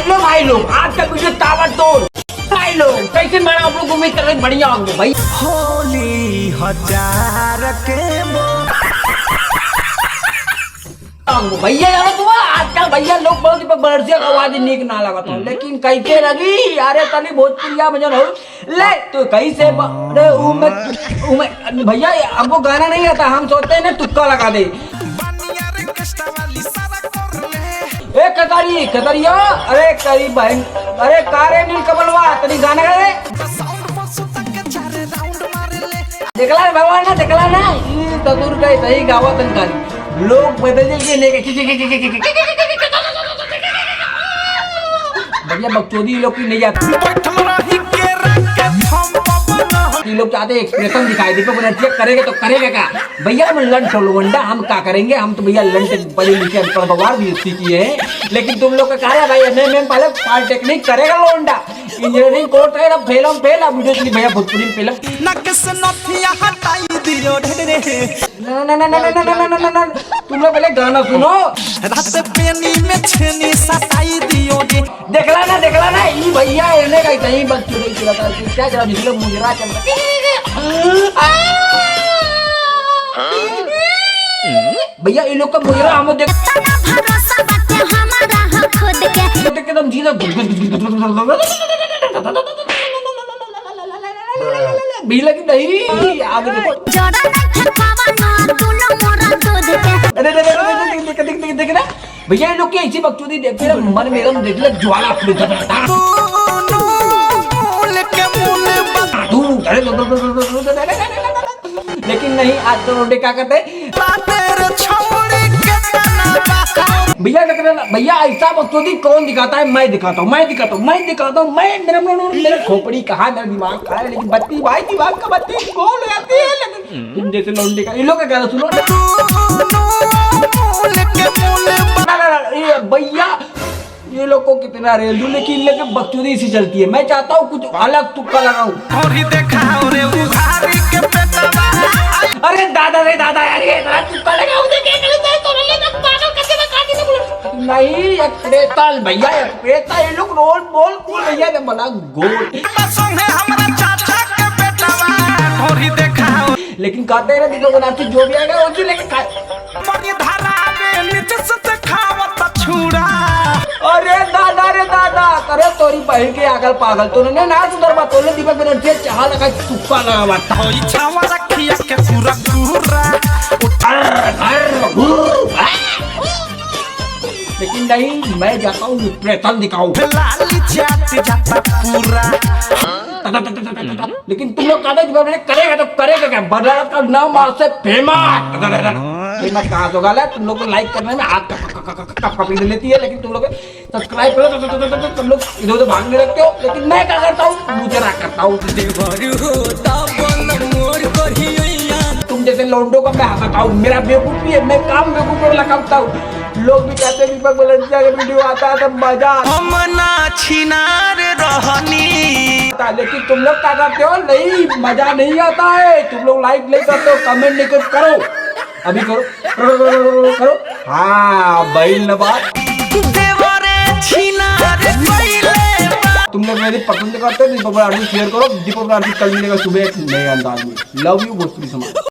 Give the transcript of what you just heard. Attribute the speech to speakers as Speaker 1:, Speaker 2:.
Speaker 1: भाई लोग आज का वीडियो ताबड़तोड़। भाई लोग कैसे मैंने आप लोग उम्मीद कर रहे बढ़िया होंगे भाई।
Speaker 2: होली हजार के
Speaker 1: भैया यार तुम आजकल भैया लोग बहुत बरसिया का आवाज नीक ना लगता हूँ, लेकिन कैसे लगी अरे तनी भोजपुरिया भजन हो ले तो कैसे भैया हमको गाना नहीं आता, हम सोचते हैं ना तुक्का लगा दे। ए कतारी कतरिया अरे करी बहन अरे कारे नील कमलवा तनी गाना गा दे। देखला भगवान ना देखला ना ई तदुर गए सही गावा तनकारी लोग बदल के लेके भैया बकचोदी लोग की नहीं जाती। ये लोग चाहते एक्सप्रेशन दिखाई दीपक बनर्जी करेगा तो करेगा क्या भैया। हम लंच लोंडा हम क्या करेंगे, हम तो भैया लंच पढ़े लिखे पढ़वार भी किए हैं, लेकिन तुम लोग का कार्य भाई एमएमएम पहले पॉलिटेक्निक करेगा लोंडा इंजीनियरिंग कोर्स है फेल वीडियो चली भैया भोजपुरी फिल्म ना तुम लोग पहले गाना सुनो। देखला ना ये भैया इन्हें का सही बच्चों क्या चला जिसमें मुजरा चल भैया ये लोग का मुजरा हम देख एकदम जीना भी लगी नहीं आगे देखो देख ना भैया ये लोग की ऐसी बकचोदी देखते ना मन मेरा देख ले ज्वाला लेकिन नहीं आज तो रोडे क्या करते भैया भैया ऐसा बकचोदी कौन दिखाता है? मैं दिखाता हूँ मेरा खोपड़ी कहाँ मेरा दिमाग खा है, लेकिन बत्ती भाई दिमाग का बत्ती गोल हो जाती है, लेकिन तुम जैसे लौंडे का इन लोग का गाना सुनो भैया ये लोग को कितना रेल दूं, लेकिन लेकिन बकचोदी इसी चलती है। मैं चाहता हूँ कुछ अलग तुक्का लगाऊं। अरे दादा रे दादा यार ये तुक्का लगाऊं नहीं प्रेतल भैया प्रेता ये लोग रोल बोल बोल भैया ने बना गोल लेकिन कहते हैं ना दिलो बनाती जो भी आएगा वो लेके खाए। अरे दादा करे तोरी बहन के आगल पागल तो ने ना सुंदर बात तोले दीपक बनर्जी चाह लगा तुक्का लगावा होई छावा रखिया के पूरा लेकिन नहीं मैं जाता हूँ प्रेतल दिखाऊं लेकिन तुम लोग करेगा तो करेगा क्या बर्रा का नाम से फेमस कहाँ तो गाला तुम लोग को लाइक करने में हाथ कप लेती है, लेकिन तुम लोग सब्सक्राइब करो तो तुम लोग इधर उधर भागने लगते हो, लेकिन मैं क्या करता हूँ मुझे राग करता हूँ। तुम जैसे लौंडो का मैं हंसाता हूँ, मेरा बेवकूफी है, मैं काम बेवकूफ लगाता हूँ। लोग भी कहते हैं दीपक बनर्जी का वीडियो आता है तो मजा हम ना छिनार रहनी, लेकिन तुम लोग क्या करते हो नहीं मजा नहीं आता है। तुम लोग लाइक नहीं करते हो, कमेंट नहीं करो, अभी करो हाँ बैल नवाज तुम लोग मेरी पसंद करते हो दीपक बनर्जी शेयर करो। दीपक बनर्जी कल मिलेगा सुबह एक नए अंदाज में। लव यू भोजपुरी समाज।